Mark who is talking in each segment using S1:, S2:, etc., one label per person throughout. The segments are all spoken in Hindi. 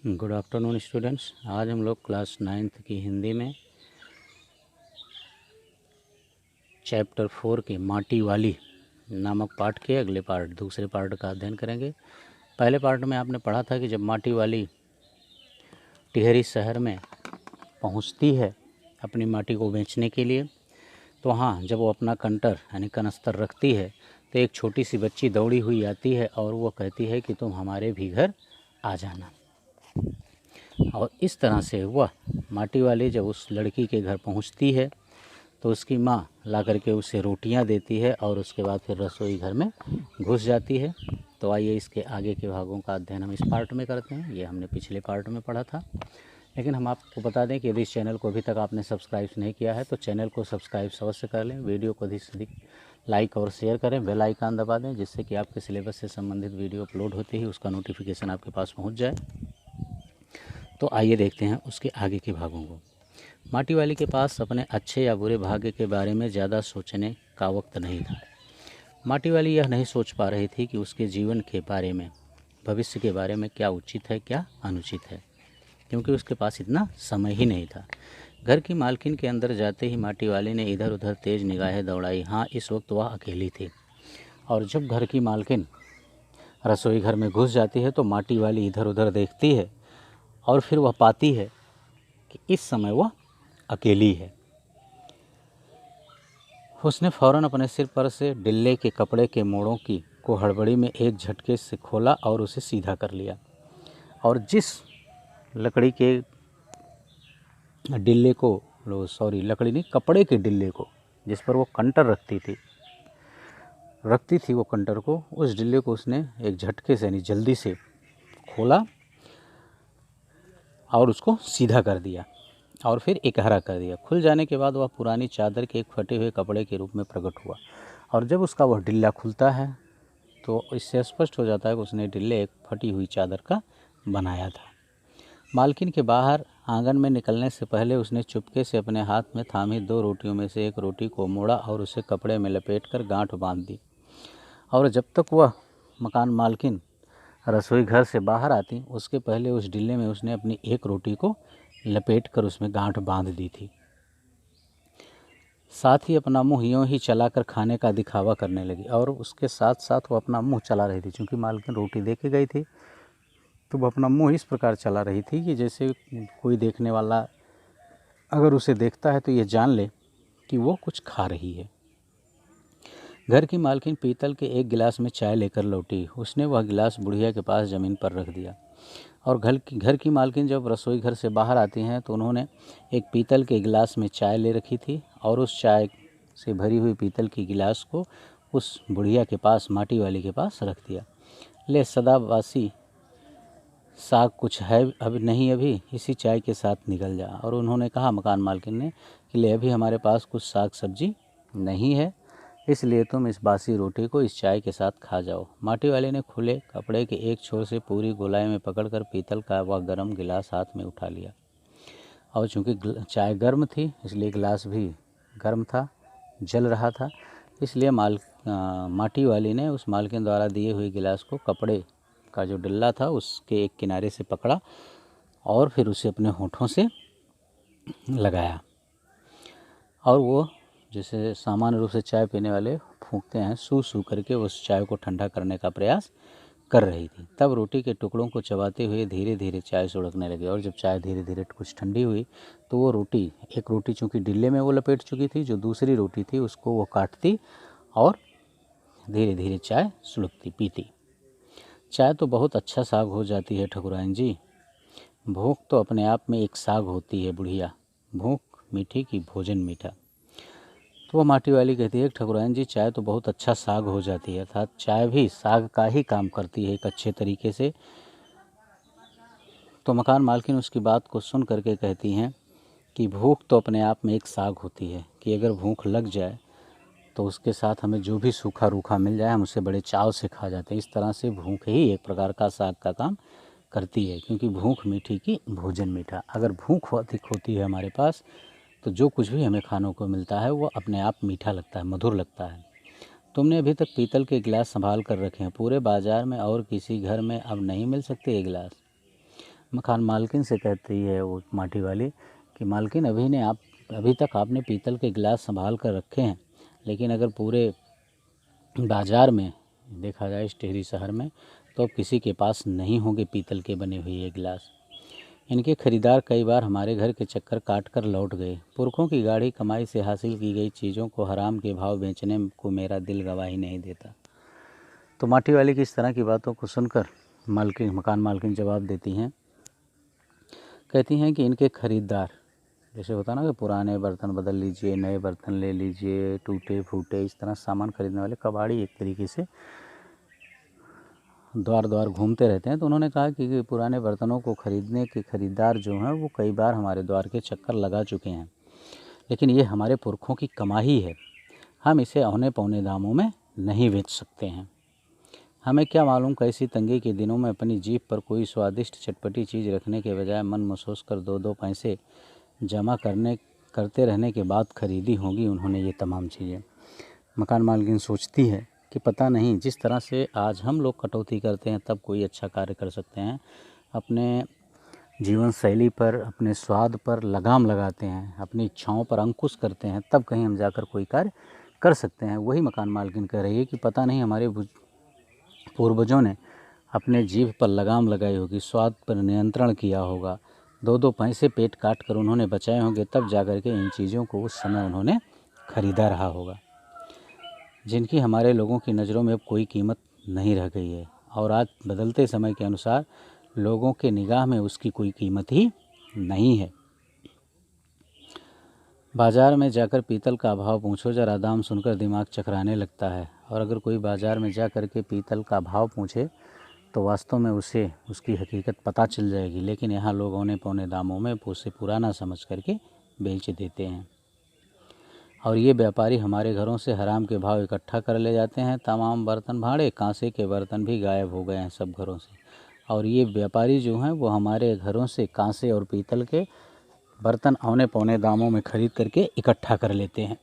S1: Good afternoon students. आज हम लोग क्लास 9th की हिंदी में चैप्टर 4 के माटी वाली नामक पाठ के अगले पार्ट दूसरे पार्ट का अध्ययन करेंगे। पहले पार्ट में आपने पढ़ा था कि जब माटी वाली टिहरी शहर में पहुंचती है अपनी माटी को बेचने के लिए, तो हाँ, जब वो अपना कंटर यानी कनस्तर रखती है तो एक छोटी सी बच्ची दौड़ी हुई आती है और वो कहती है कि तुम हमारे भी घर आ जाना। और इस तरह से वह माटी वाली जब उस लड़की के घर पहुंचती है तो उसकी माँ ला करके उसे रोटियां देती है और उसके बाद फिर रसोई घर में घुस जाती है। तो आइए इसके आगे के भागों का अध्ययन हम इस पार्ट में करते हैं। ये हमने पिछले पार्ट में पढ़ा था, लेकिन हम आपको बता दें कि यदि इस चैनल को अभी तक आपने सब्सक्राइब नहीं किया है तो चैनल को सब्सक्राइब अवश्य कर लें, वीडियो को अधिक से अधिक लाइक और शेयर करें, बेल आइकन दबा दें जिससे कि आपके सिलेबस से संबंधित वीडियो अपलोड होते ही उसका नोटिफिकेशन आपके पास पहुँच जाए। तो आइए देखते हैं उसके आगे के भागों को। माटी वाली के पास अपने अच्छे या बुरे भाग्य के बारे में ज़्यादा सोचने का वक्त नहीं था। माटी वाली यह नहीं सोच पा रही थी कि उसके जीवन के बारे में, भविष्य के बारे में क्या उचित है क्या अनुचित है, क्योंकि उसके पास इतना समय ही नहीं था। घर की मालकिन के अंदर जाते ही माटी वाली ने इधर उधर तेज निगाहें दौड़ाई। हाँ, इस वक्त वह अकेली थी और जब घर की मालकिन रसोई घर में घुस जाती है तो माटी वाली इधर उधर देखती है और फिर वह पाती है कि इस समय वह अकेली है। उसने फ़ौरन अपने सिर पर से डिल्ले के कपड़े के मोड़ों को हड़बड़ी में एक झटके से खोला और उसे सीधा कर लिया। और जिस लकड़ी के डिल्ले को लकड़ी नहीं, कपड़े के डिल्ले को जिस पर वो कंटर रखती थी वो कंटर को, उस डिल्ले को उसने एक झटके से यानी जल्दी से खोला और उसको सीधा कर दिया और फिर इकहरा कर दिया। खुल जाने के बाद वह पुरानी चादर के एक फटे हुए कपड़े के रूप में प्रकट हुआ। और जब उसका वह डिल्ला खुलता है तो इससे स्पष्ट हो जाता है कि उसने डिल्ले एक फटी हुई चादर का बनाया था। मालकिन के बाहर आंगन में निकलने से पहले उसने चुपके से अपने हाथ में थामी 2 रोटियों में से एक रोटी को मोड़ा और उसे कपड़े में लपेटकर गांठ बांध दी। और जब तक वह मकान मालकिन रसोई घर से बाहर आती उसके पहले उस डिल्ले में उसने अपनी एक रोटी को लपेट कर उसमें गांठ बांध दी थी। साथ ही अपना मुंह यूँ ही चलाकर खाने का दिखावा करने लगी और उसके साथ साथ वो अपना मुंह चला रही थी। चूँकि मालकिन रोटी दे के गई थी तो वो अपना मुंह इस प्रकार चला रही थी कि जैसे कोई देखने वाला अगर उसे देखता है तो ये जान ले कि वो कुछ खा रही है। घर की मालकिन पीतल के एक गिलास में चाय लेकर लौटी। उसने वह गिलास बुढ़िया के पास ज़मीन पर रख दिया। और घर की मालकिन जब रसोई घर से बाहर आती हैं तो उन्होंने एक पीतल के गिलास में चाय ले रखी थी और उस चाय से भरी हुई पीतल की गिलास को उस बुढ़िया के पास, माटी वाली के पास रख दिया। ले सदाबासी साग कुछ है अब नहीं, अभी इसी चाय के साथ निकल जा। और उन्होंने कहा, मकान मालकिन ने, कि ले अभी हमारे पास कुछ साग सब्जी नहीं है, इसलिए तुम इस बासी रोटी को इस चाय के साथ खा जाओ। माटी वाले ने खुले कपड़े के एक छोर से पूरी गोलाई में पकड़कर पीतल का वह गर्म गिलास हाथ में उठा लिया। और चूँकि चाय गर्म थी इसलिए गिलास भी गर्म था, जल रहा था, इसलिए माटी वाली ने उस मालकिन द्वारा दिए हुए गिलास को कपड़े का जो डिल्ला था उसके एक किनारे से पकड़ा और फिर उसे अपने होठों से लगाया। और वो जैसे सामान्य रूप से चाय पीने वाले फूंकते हैं, सू सू करके उस चाय को ठंडा करने का प्रयास कर रही थी। तब रोटी के टुकड़ों को चबाते हुए धीरे धीरे चाय सुड़कने लगी। और जब चाय धीरे धीरे कुछ ठंडी हुई तो वो एक रोटी चूँकि डिल्ले में वो लपेट चुकी थी, जो दूसरी रोटी थी उसको वो काटती और धीरे धीरे चाय सुड़कती पीती। चाय तो बहुत अच्छा साग हो जाती है ठकुराइन जी। भूख तो अपने आप में एक साग होती है बुढ़िया, भूख मीठी की भोजन मीठा। तो वो माटी वाली कहती है, ठकुराइन जी चाय तो बहुत अच्छा साग हो जाती है, अर्थात चाय भी साग का ही काम करती है एक अच्छे तरीके से। तो मकान मालकिन उसकी बात को सुन करके कहती हैं कि भूख तो अपने आप में एक साग होती है, कि अगर भूख लग जाए तो उसके साथ हमें जो भी सूखा रूखा मिल जाए हम उसे बड़े चाव से खा जाते हैं। इस तरह से भूख ही एक प्रकार का साग का काम करती है, क्योंकि भूख मीठी की भोजन मीठा। अगर भूख अधिक होती है हमारे पास तो जो कुछ भी हमें खानों को मिलता है वो अपने आप मीठा लगता है, मधुर लगता है। तुमने अभी तक पीतल के गिलास संभाल कर रखे हैं, पूरे बाजार में और किसी घर में अब नहीं मिल सकते ये गिलास। मकान मालकिन से कहती है वो माटी वाली कि मालकिन अभी तक आपने पीतल के गिलास संभाल कर रखे हैं, लेकिन अगर पूरे बाज़ार में देखा जाए इस टिहरी शहर में तो अब किसी के पास नहीं होंगे पीतल के बने हुए ये गिलास। इनके खरीदार कई बार हमारे घर के चक्कर काट कर लौट गए। पुरखों की गाढ़ी कमाई से हासिल की गई चीज़ों को हराम के भाव बेचने को मेरा दिल गवाही नहीं देता। तो माटी वाली की इस तरह की बातों को सुनकर मकान मालकिन जवाब देती हैं, कहती हैं कि इनके खरीदार, जैसे होता ना कि पुराने बर्तन बदल लीजिए, नए बर्तन ले लीजिए, टूटे फूटे इस तरह सामान खरीदने वाले कबाड़ी एक तरीके से द्वार द्वार घूमते रहते हैं। तो उन्होंने कहा कि पुराने बर्तनों को खरीदने के खरीदार जो हैं वो कई बार हमारे द्वार के चक्कर लगा चुके हैं, लेकिन ये हमारे पुरखों की कमाई है, हम इसे औने पौने दामों में नहीं बेच सकते हैं। हमें क्या मालूम कैसी तंगी के दिनों में अपनी जीभ पर कोई स्वादिष्ट चटपटी चीज़ रखने के बजाय मन महसूस कर दो दो पैसे जमा करते रहने के बाद खरीदी होंगी उन्होंने ये तमाम चीज़ें। मकान मालकिन सोचती है कि पता नहीं जिस तरह से आज हम लोग कटौती करते हैं तब कोई अच्छा कार्य कर सकते हैं, अपने जीवन शैली पर, अपने स्वाद पर लगाम लगाते हैं, अपनी इच्छाओं पर अंकुश करते हैं, तब कहीं हम जाकर कोई कार्य कर सकते हैं। वही मकान मालकिन कह रही है कि पता नहीं हमारे पूर्वजों ने अपने जीभ पर लगाम लगाई होगी, स्वाद पर नियंत्रण किया होगा, दो दो पैसे पेट काट कर उन्होंने बचाए होंगे, तब जाकर के इन चीज़ों को उस समय उन्होंने खरीदा रहा होगा, जिनकी हमारे लोगों की नज़रों में अब कोई कीमत नहीं रह गई है। और आज बदलते समय के अनुसार लोगों के निगाह में उसकी कोई कीमत ही नहीं है। बाज़ार में जाकर पीतल का भाव पूछो, जरा दाम सुनकर दिमाग चकराने लगता है। और अगर कोई बाज़ार में जा कर के पीतल का भाव पूछे तो वास्तव में उसे उसकी हकीकत पता चल जाएगी, लेकिन यहाँ लोग औने पौने दामों में उसे पुराना समझ करके बेच देते हैं। और ये व्यापारी हमारे घरों से हराम के भाव इकट्ठा कर ले जाते हैं। तमाम बर्तन भाड़े, कांसे के बर्तन भी गायब हो गए हैं सब घरों से। और ये व्यापारी जो हैं वो हमारे घरों से कांसे और पीतल के बर्तन औने पौने दामों में ख़रीद करके इकट्ठा कर लेते हैं।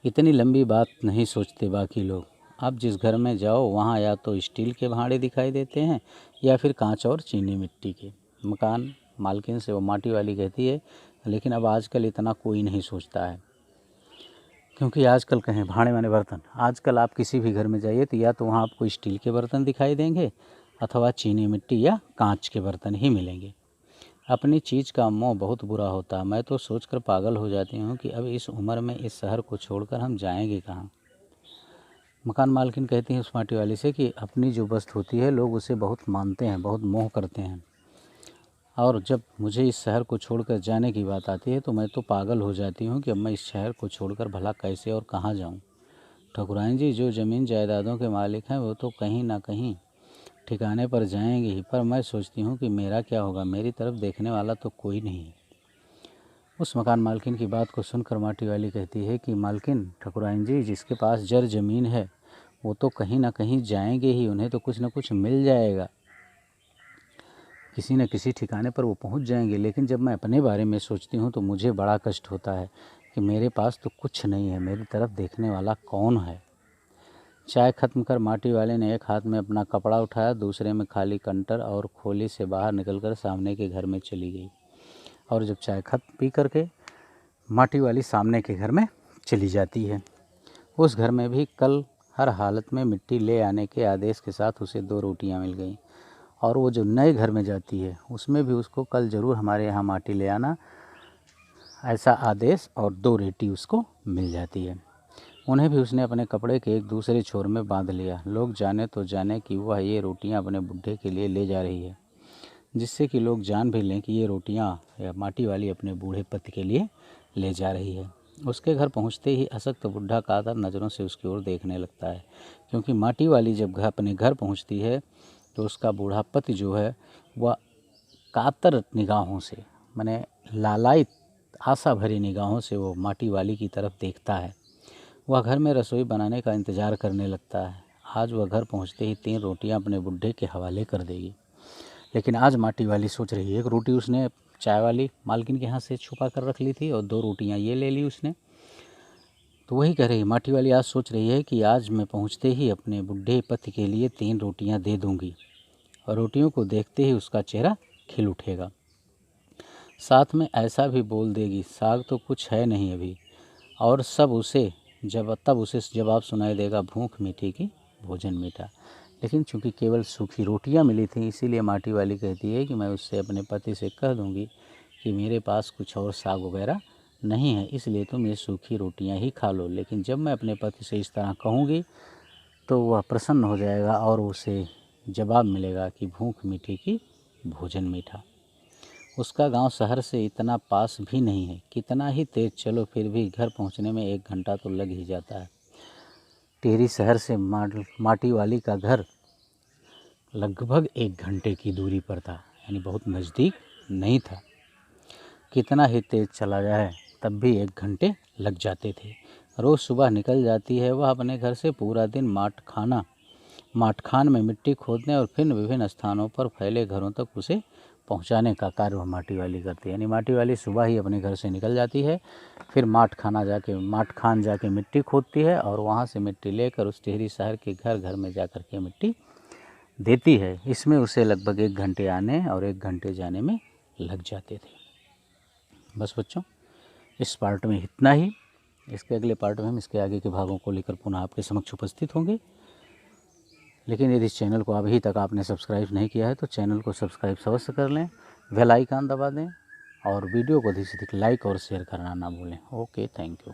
S1: इतनी लंबी बात नहीं सोचते बाकी लोग। आप जिस घर में जाओ वहाँ या तो स्टील के भांडे दिखाई देते हैं या फिर कांच और चीनी मिट्टी के। मकान मालकिन से वो माटी वाली कहती है, लेकिन अब आजकल इतना कोई नहीं सोचता है, क्योंकि आजकल कहें भाड़े वाले बर्तन, आजकल आप किसी भी घर में जाइए तो या तो वहाँ आपको स्टील के बर्तन दिखाई देंगे अथवा चीनी मिट्टी या कांच के बर्तन ही मिलेंगे। अपनी चीज़ का मोह बहुत बुरा होता है। मैं तो सोचकर पागल हो जाती हूँ कि अब इस उम्र में इस शहर को छोड़कर हम जाएंगे कहाँ। मकान मालकिन कहती है उस माटी वाली से कि अपनी जो वस्तु होती है लोग उसे बहुत मानते हैं, बहुत मोह करते हैं, और जब मुझे इस शहर को छोड़कर जाने की बात आती है तो मैं तो पागल हो जाती हूँ कि अब मैं इस शहर को छोड़कर भला कैसे और कहाँ जाऊँ। ठकुराइन जी, जो ज़मीन जायदादों के मालिक हैं वो तो कहीं ना कहीं ठिकाने पर जाएंगे ही, पर मैं सोचती हूँ कि मेरा क्या होगा, मेरी तरफ देखने वाला तो कोई नहीं। उस मकान मालकिन की बात को सुनकर माटी वाली कहती है कि मालकिन, ठकुराइन जी, जिसके पास जर ज़मीन है वो तो कहीं ना कहीं जाएंगे ही, उन्हें तो कुछ ना कुछ मिल जाएगा, किसी न किसी ठिकाने पर वो पहुंच जाएंगे। लेकिन जब मैं अपने बारे में सोचती हूँ तो मुझे बड़ा कष्ट होता है कि मेरे पास तो कुछ नहीं है, मेरी तरफ देखने वाला कौन है। चाय ख़त्म कर माटी वाले ने एक हाथ में अपना कपड़ा उठाया, दूसरे में खाली कंटर और खोली से बाहर निकलकर सामने के घर में चली गई। और जब चाय खत्म पी करके माटी वाली सामने के घर में चली जाती है, उस घर में भी कल हर हालत में मिट्टी ले आने के आदेश के साथ उसे 2 रोटियां मिल गईं। और वो जो नए घर में जाती है उसमें भी उसको कल ज़रूर हमारे यहाँ माटी ले आना, ऐसा आदेश और 2 रोटी उसको मिल जाती है। उन्हें भी उसने अपने कपड़े के एक दूसरे छोर में बांध लिया। लोग जाने तो जाने कि वह ये रोटियां अपने बुढ़े के लिए ले जा रही है, जिससे कि लोग जान भी लें कि ये रोटियां या माटी वाली अपने बूढ़े पति के लिए ले जा रही है। उसके घर पहुंचते ही अशक्त बुढ़ा कातर नज़रों से उसकी ओर देखने लगता है, क्योंकि माटी वाली जब अपने घर पहुंचती है तो उसका बूढ़ा पति जो है वह कातर निगाहों से, माने लालायित आशा भरी निगाहों से वो माटी वाली की तरफ देखता है। वह घर में रसोई बनाने का इंतज़ार करने लगता है। आज वह घर पहुंचते ही 3 रोटियां अपने बुढ़े के हवाले कर देगी। लेकिन आज माटी वाली सोच रही है, एक रोटी उसने चाय वाली मालकिन के हाथ से छुपा कर रख ली थी और 2 रोटियां ये ले ली उसने। तो वही कह रही माटी वाली, आज सोच रही है कि आज मैं पहुंचते ही अपने बुढ़े पति के लिए 3 रोटियां दे दूंगी और रोटियों को देखते ही उसका चेहरा खिल उठेगा। साथ में ऐसा भी बोल देगी, साग तो कुछ है नहीं अभी, और तब उसे जवाब सुनाई देगा, भूख मीठी की भोजन मीठा। लेकिन चूंकि केवल सूखी रोटियां मिली थी, इसीलिए माटी वाली कहती है कि मैं उससे अपने पति से कह दूंगी कि मेरे पास कुछ और साग वगैरह नहीं है, इसलिए तुम ये सूखी रोटियां ही खा लो। लेकिन जब मैं अपने पति से इस तरह कहूँगी तो वह प्रसन्न हो जाएगा और उसे जवाब मिलेगा कि भूख मीठी की भोजन मीठा। उसका गांव शहर से इतना पास भी नहीं है, कितना ही तेज चलो फिर भी घर पहुंचने में 1 घंटा तो लग ही जाता है। टिहरी शहर से माटी वाली का घर लगभग 1 घंटे की दूरी पर था, यानी बहुत नज़दीक नहीं था। कितना ही तेज चला जाए तब भी 1 घंटे लग जाते थे। रोज़ सुबह निकल जाती है वह अपने घर से, पूरा दिन माटखान में मिट्टी खोदने और फिर विभिन्न स्थानों पर फैले घरों तक उसे पहुंचाने का कार्य वह माटी वाली करती है। यानी माटी वाली सुबह ही अपने घर से निकल जाती है, फिर माटखान जाके मिट्टी खोदती है और वहाँ से मिट्टी लेकर उस टिहरी शहर के घर घर में जा कर के मिट्टी देती है। इसमें उसे लगभग 1 घंटे आने और 1 घंटे जाने में लग जाते थे। बस बच्चों, इस पार्ट में इतना ही। इसके अगले पार्ट में हम इसके आगे के भागों को लेकर पुनः आपके समक्ष उपस्थित होंगे। लेकिन यदि इस चैनल को अभी तक आपने सब्सक्राइब नहीं किया है तो चैनल को सब्सक्राइब अवश्य कर लें, बेल आइकन दबा दें और वीडियो को अधिक से अधिक लाइक और शेयर करना ना भूलें। Okay, thank you.